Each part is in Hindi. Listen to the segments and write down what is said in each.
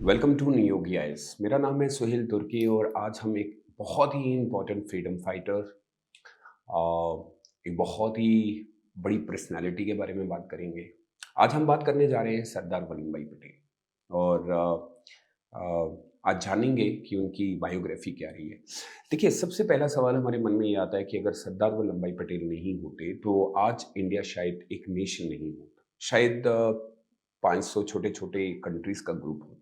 Welcome to new guys. मेरा नाम है सुहेल तुर्की और आज हम एक बहुत ही इम्पोर्टेंट फ्रीडम फाइटर, एक बहुत ही बड़ी पर्सनालिटी के बारे में बात करेंगे। आज हम बात करने जा रहे हैं सरदार वल्लभ भाई पटेल और आज जानेंगे कि उनकी बायोग्राफी क्या रही है। देखिए, सबसे पहला सवाल हमारे मन में ये आता है कि अगर सरदार वल्लभ भाई पटेल नहीं होते तो आज इंडिया शायद एक नेशन नहीं होता, शायद 500 छोटे छोटे कंट्रीज का ग्रुप होता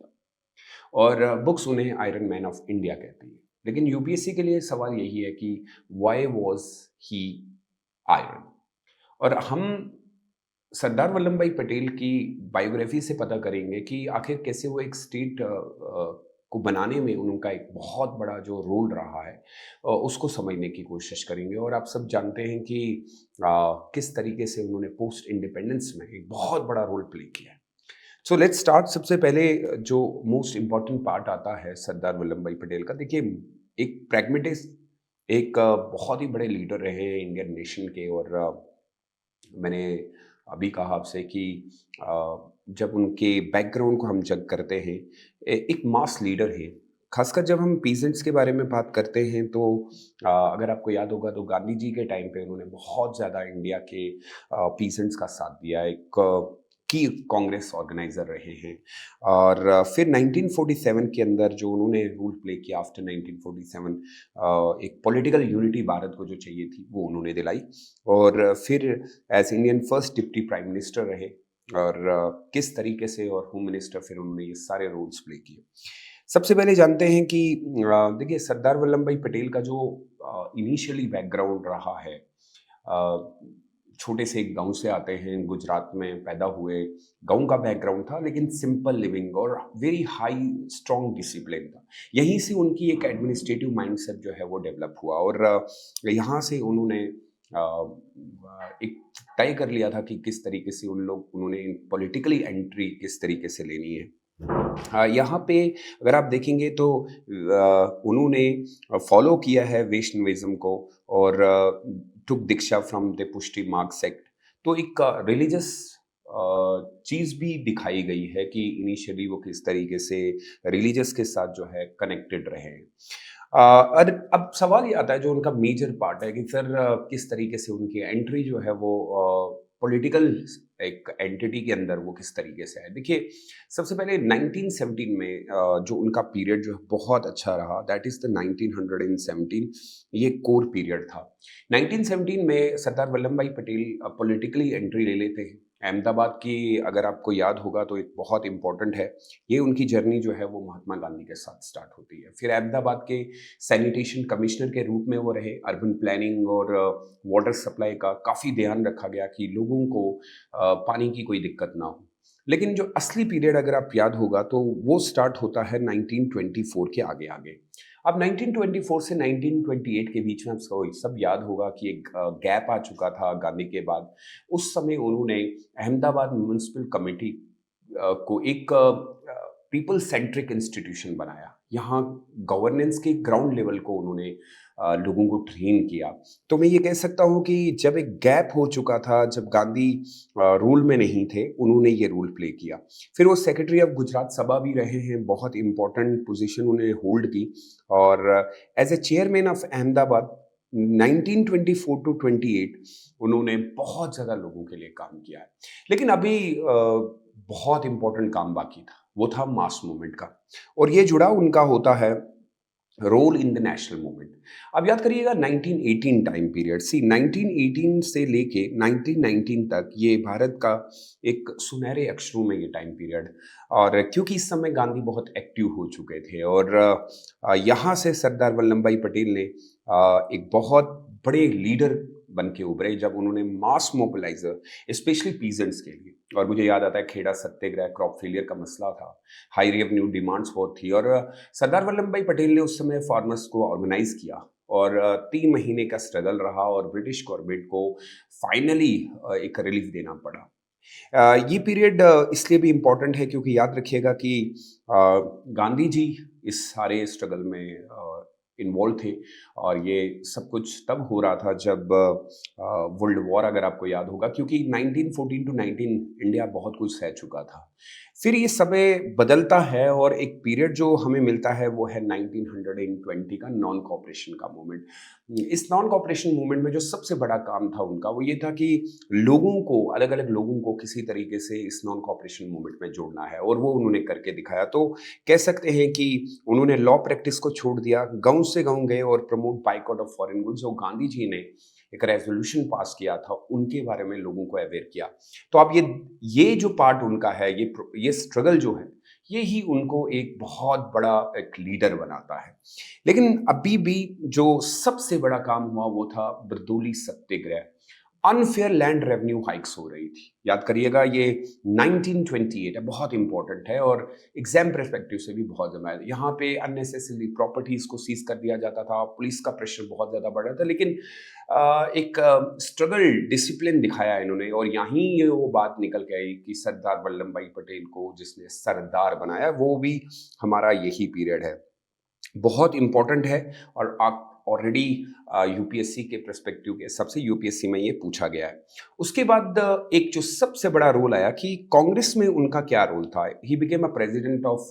और बुक्स उन्हें आयरन मैन ऑफ इंडिया कहती है। लेकिन यूपीएससी के लिए सवाल यही है कि व्हाई वाज ही आयरन। और हम सरदार वल्लभ भाई पटेल की बायोग्राफी से पता करेंगे कि आखिर कैसे वो एक स्टेट को बनाने में उनका एक बहुत बड़ा जो रोल रहा है, उसको समझने की कोशिश करेंगे। और आप सब जानते हैं कि किस तरीके से उन्होंने पोस्ट इंडिपेंडेंस में एक बहुत बड़ा रोल प्ले किया है। So let's start. सबसे पहले जो मोस्ट इम्पॉर्टेंट पार्ट आता है सरदार वल्लभ भाई पटेल का, देखिए, एक प्रैग्मेटिस्ट, एक बहुत ही बड़े लीडर रहे हैं इंडियन नेशन के। और मैंने अभी कहा आपसे कि जब उनके बैकग्राउंड को हम जज करते हैं, एक मास लीडर है। खासकर जब हम पीजेंट्स के बारे में बात करते हैं तो अगर आपको याद होगा तो गांधी जी के टाइम पे उन्होंने बहुत ज़्यादा इंडिया के पीजेंट्स का साथ दिया। एक की कांग्रेस ऑर्गेनाइजर रहे हैं। और फिर 1947 के अंदर जो उन्होंने रोल प्ले किया आफ्टर 1947, एक पॉलिटिकल यूनिटी भारत को जो चाहिए थी वो उन्होंने दिलाई। और फिर as Indian first deputy prime minister रहे और किस तरीके से, और होम मिनिस्टर, फिर उन्होंने ये सारे रोल्स प्ले किए। सबसे पहले जानते हैं कि देखिए, सरदार वल्लभ भाई पटेल का जो इनिशियली बैकग्राउंड रहा है, छोटे से एक गांव से आते हैं, गुजरात में पैदा हुए। गांव का बैकग्राउंड था लेकिन सिंपल लिविंग और वेरी हाई स्ट्रॉन्ग डिसिप्लिन था। यहीं से उनकी एक एडमिनिस्ट्रेटिव माइंडसेट जो है वो डेवलप हुआ और यहाँ से उन्होंने एक तय कर लिया था कि किस तरीके से उन्होंने पॉलिटिकली एंट्री किस तरीके से लेनी है। यहाँ पे अगर आप देखेंगे तो उन्होंने फॉलो किया है वैष्णविज्म को और टुक दीक्षा फ्रॉम द पुष्टि मार्ग सेक्ट। तो एक रिलीजियस चीज़ भी दिखाई गई है कि इनिशियली वो किस तरीके से रिलीजियस के साथ जो है कनेक्टेड रहे हैं। और अब सवाल ये आता है, जो उनका मेजर पार्ट है, कि फिर किस तरीके से उनकी एंट्री जो है वो पॉलिटिकल एक एंटिटी के अंदर वो किस तरीके से है। देखिए, सबसे पहले 1917 में जो उनका पीरियड जो है बहुत अच्छा रहा, दैट इज़ द 1917। ये कोर पीरियड था। 1917 में सरदार वल्लभ भाई पटेल पॉलिटिकली एंट्री ले लेते हैं। अहमदाबाद की, अगर आपको याद होगा तो एक बहुत इंपॉर्टेंट है, ये उनकी जर्नी जो है वो महात्मा गांधी के साथ स्टार्ट होती है। फिर अहमदाबाद के सैनिटेशन कमिश्नर के रूप में वो रहे। अर्बन प्लानिंग और वाटर सप्लाई का काफ़ी ध्यान रखा गया कि लोगों को पानी की कोई दिक्कत ना हो। लेकिन जो असली पीरियड अगर आप याद होगा तो वो स्टार्ट होता है 1924 के आगे आगे। अब 1924 से 1928 के बीच में आपको सब याद होगा कि एक गैप आ चुका था गांधी के बाद। उस समय उन्होंने अहमदाबाद म्यूनिसिपल कमेटी को एक पीपल सेंट्रिक इंस्टीट्यूशन बनाया। यहाँ गवर्नेंस के ग्राउंड लेवल को उन्होंने लोगों को ट्रेन किया। तो मैं ये कह सकता हूँ कि जब एक गैप हो चुका था, जब गांधी रूल में नहीं थे, उन्होंने ये रोल प्ले किया। फिर वो सेक्रेटरी ऑफ गुजरात सभा भी रहे हैं, बहुत इंपॉर्टेंट पोजीशन उन्होंने होल्ड की। और as a chairman of Ahmedabad 1924 to 28 उन्होंने बहुत ज़्यादा लोगों के लिए काम किया है। लेकिन अभी बहुत इंपॉर्टेंट काम बाकी था, वो था मास मूवमेंट का। और ये जुड़ा उनका होता है role in the national movement. अब याद करिएगा 1918 टाइम पीरियड, सी 1918 से लेके 1919 तक ये भारत का एक सुनहरे अक्षरों में ये टाइम पीरियड। और क्योंकि इस समय गांधी बहुत एक्टिव हो चुके थे और यहाँ से सरदार वल्लभ भाई पटेल ने एक बहुत बड़े लीडर बन के उभरे जब उन्होंने मास मोबिलाइजर, स्पेशली पीजेंट्स के लिए। और मुझे याद आता है खेड़ा सत्याग्रह, क्रॉप फेलियर का मसला था, हाई रेवेन्यू डिमांड्स बहुत थी। और सरदार वल्लभ भाई पटेल ने उस समय फार्मर्स को ऑर्गेनाइज किया और 3 महीने का स्ट्रगल रहा और ब्रिटिश गवर्नमेंट को फाइनली एक रिलीफ देना पड़ा। ये पीरियड इसलिए भी इम्पोर्टेंट है क्योंकि याद रखिएगा कि गांधी जी इस सारे स्ट्रगल में इन्वॉल्व थे। और ये सब कुछ तब हो रहा था जब वर्ल्ड वॉर, अगर आपको याद होगा, क्योंकि 1914 टू 19 इंडिया बहुत कुछ सह चुका था। फिर ये समय बदलता है और एक पीरियड जो हमें मिलता है वो है 1920 का नॉन कॉपरेशन का मूवमेंट। इस नॉन कॉपरेशन मूवमेंट में जो सबसे बड़ा काम था उनका वो ये था कि लोगों को, अलग अलग लोगों को किसी तरीके से इस नॉन कॉपरेशन मूवमेंट में जोड़ना है, और वो उन्होंने करके दिखाया। तो कह सकते हैं कि उन्होंने लॉ प्रैक्टिस को छोड़ दिया, गांव से गांव गए और promote boycott of foreign goods. और गांधी जी ने एक रेजोल्यूशन पास किया था, उनके बारे में लोगों को अवेयर किया। तो अब ये जो पार्ट उनका है, ये स्ट्रगल जो है, ये ही उनको एक बहुत बड़ा एक लीडर बनाता है। लेकिन अभी भी जो सबसे बड़ा काम हुआ वो था बरदोली सत्याग्रह। अनफेयर लैंड रेवेन्यू हाइक्स हो रही थी, याद करिएगा, ये 1928 है, बहुत इंपॉर्टेंट है और एग्जाम परस्पेक्टिव से भी बहुत ज़्यादा है। यहाँ पे अननेसेसरी प्रॉपर्टीज को सीज कर दिया जाता था, पुलिस का प्रेशर बहुत ज़्यादा बढ़ रहा था, लेकिन एक स्ट्रगल डिसिप्लिन दिखाया इन्होंने। और यहीं ये वो बात निकल के आई कि सरदार वल्लभ भाई पटेल को जिसने सरदार बनाया, वो भी हमारा यही पीरियड है, बहुत इंपॉर्टेंट है। और आप ऑलरेडी यूपीएससी के पर्सपेक्टिव के हिसाब से यूपीएससी में ये पूछा गया है। उसके बाद एक जो सबसे बड़ा रोल आया कि कांग्रेस में उनका क्या रोल था। He became a president of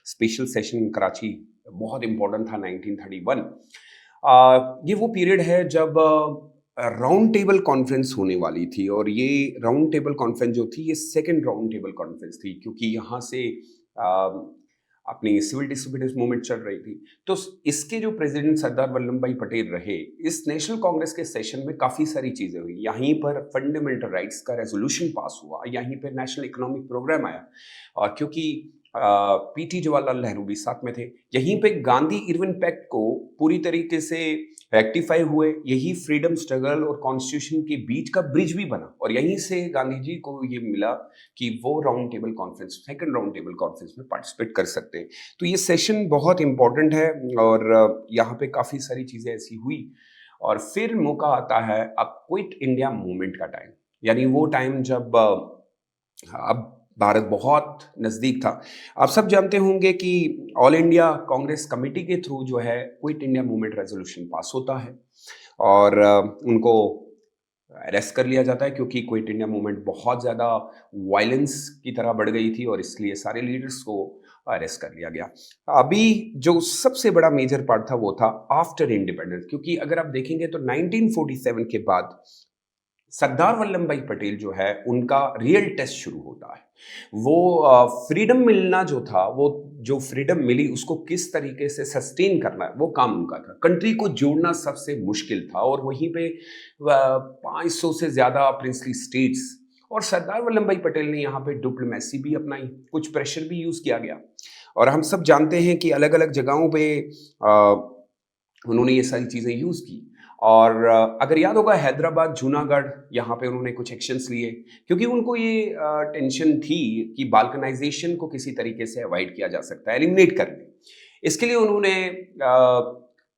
special session in Karachi, बहुत इंपॉर्टेंट था 1931। ये वो पीरियड है जब राउंड टेबल कॉन्फ्रेंस होने वाली थी, और ये राउंड टेबल कॉन्फ्रेंस जो थी, ये सेकेंड राउंड टेबल कॉन्फ्रेंस थी, क्योंकि यहाँ से अपनी सिविल डिसोबीडियंस मूवमेंट चल रही थी। तो इसके जो प्रेसिडेंट सरदार वल्लभ भाई पटेल रहे, इस नेशनल कांग्रेस के सेशन में काफ़ी सारी चीज़ें हुई। यहीं पर फंडामेंटल राइट्स का रेजोल्यूशन पास हुआ, यहीं पर नेशनल इकोनॉमिक प्रोग्राम आया, और क्योंकि पीटी जवाहरलाल नेहरू भी साथ में थे, यहीं पे गांधी इरविन पैक्ट को पूरी तरीके से रेक्टिफाई हुए। यही फ्रीडम स्ट्रगल और कॉन्स्टिट्यूशन के बीच का ब्रिज भी बना, और यहीं से गांधी जी को ये मिला कि वो round table conference, second round table conference में पार्टिसिपेट कर सकते हैं। तो ये सेशन बहुत इंपॉर्टेंट है, और यहाँ पे काफ़ी सारी चीज़ें ऐसी हुई। और फिर मौका आता है अब क्विट इंडिया मूवमेंट का टाइम, यानी वो टाइम जब अब भारत बहुत नज़दीक था। आप सब जानते होंगे कि ऑल इंडिया कांग्रेस कमेटी के थ्रू जो है quit India movement resolution pass होता है, और उनको अरेस्ट कर लिया जाता है, क्योंकि क्विट इंडिया मूवमेंट बहुत ज़्यादा वायलेंस की तरह बढ़ गई थी, और इसलिए सारे लीडर्स को अरेस्ट कर लिया गया। अभी जो सबसे बड़ा मेजर पार्ट था वो था आफ्टर इंडिपेंडेंस, क्योंकि अगर आप देखेंगे तो 1947 के बाद सरदार वल्लभ भाई पटेल जो है, उनका रियल टेस्ट शुरू होता है। वो फ्रीडम मिलना जो था, वो जो फ्रीडम मिली उसको किस तरीके से सस्टेन करना है, वो काम उनका था। कंट्री को जोड़ना सबसे मुश्किल था, और वहीं पे 500 से ज़्यादा प्रिंसली स्टेट्स, और सरदार वल्लभ भाई पटेल ने यहाँ पे डिप्लोमेसी भी अपनाई, कुछ प्रेशर भी यूज़ किया गया। और हम सब जानते हैं कि अलग अलग जगहों पे उन्होंने ये सारी चीज़ें यूज़ की। और अगर याद होगा, हैदराबाद, जूनागढ़, यहाँ पे उन्होंने कुछ एक्शंस लिए, क्योंकि उनको ये टेंशन थी कि बाल्कनाइजेशन को किसी तरीके से अवॉइड किया जा सकता है, एलिमिनेट करने। इसके लिए उन्होंने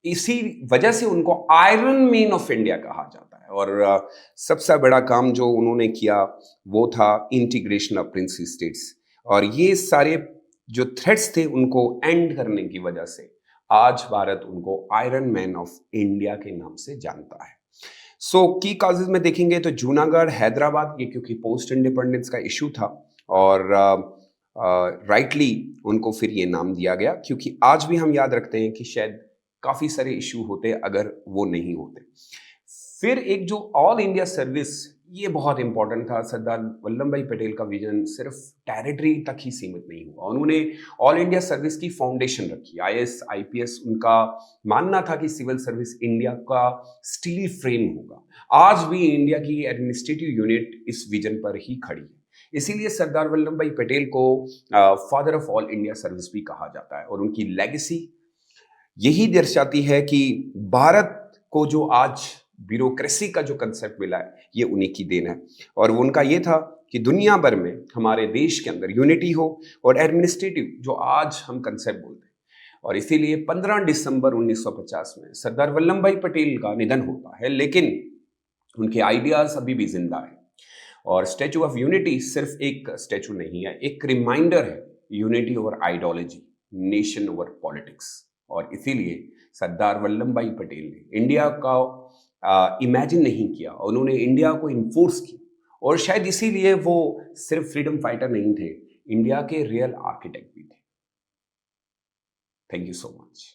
इसी वजह से उनको आयरन मैन ऑफ इंडिया कहा जाता है। और सबसे बड़ा काम जो उन्होंने किया वो था इंटीग्रेशन ऑफ प्रिंसली स्टेट्स, और ये सारे जो थ्रेट्स थे उनको एंड करने की वजह से आज भारत उनको आयरन मैन ऑफ इंडिया के नाम से जानता है। सो की काजेज में देखेंगे तो जूनागढ़, हैदराबाद, ये क्योंकि पोस्ट इंडिपेंडेंस का इशू था, और राइटली उनको फिर ये नाम दिया गया, क्योंकि आज भी हम याद रखते हैं कि शायद काफ़ी सारे इशू होते अगर वो नहीं होते। फिर एक जो ऑल इंडिया सर्विस, ये बहुत इंपॉर्टेंट था। सरदार वल्लभ भाई पटेल का विजन सिर्फ टेरिटरी तक ही सीमित नहीं हुआ, उन्होंने ऑल इंडिया सर्विस की फाउंडेशन रखी। आईएएस, आईपीएस, उनका मानना था कि सिविल सर्विस इंडिया का स्टील फ्रेम होगा। आज भी इंडिया की एडमिनिस्ट्रेटिव यूनिट इस विजन पर ही खड़ी है, इसीलिए सरदार वल्लभ भाई पटेल को father of all India service भी कहा जाता है। और उनकी लेगेसी यही दर्शाती है कि भारत को जो आज ब्यूरोक्रेसी का जो कंसेप्ट मिला है, ये उन्हीं की देन है। और उनका ये था कि दुनिया भर में हमारे देश के अंदर यूनिटी हो, और एडमिनिस्ट्रेटिव जो आज हम कंसेप्ट बोलते हैं। और इसीलिए 15 दिसंबर 1950 में सरदार वल्लभ भाई पटेल का निधन होता है, लेकिन उनके आइडियाज अभी भी जिंदा है। और स्टैचू ऑफ यूनिटी सिर्फ एक स्टैचू नहीं है, एक रिमाइंडर है unity over ideology, nation over politics. और इसीलिए सरदार वल्लभ भाई पटेल ने इंडिया का इमेजिन नहीं किया, उन्होंने इंडिया को इन्फोर्स किया, और शायद इसीलिए वो सिर्फ फ्रीडम फाइटर नहीं थे, इंडिया के रियल आर्किटेक्ट भी थे। Thank you so much.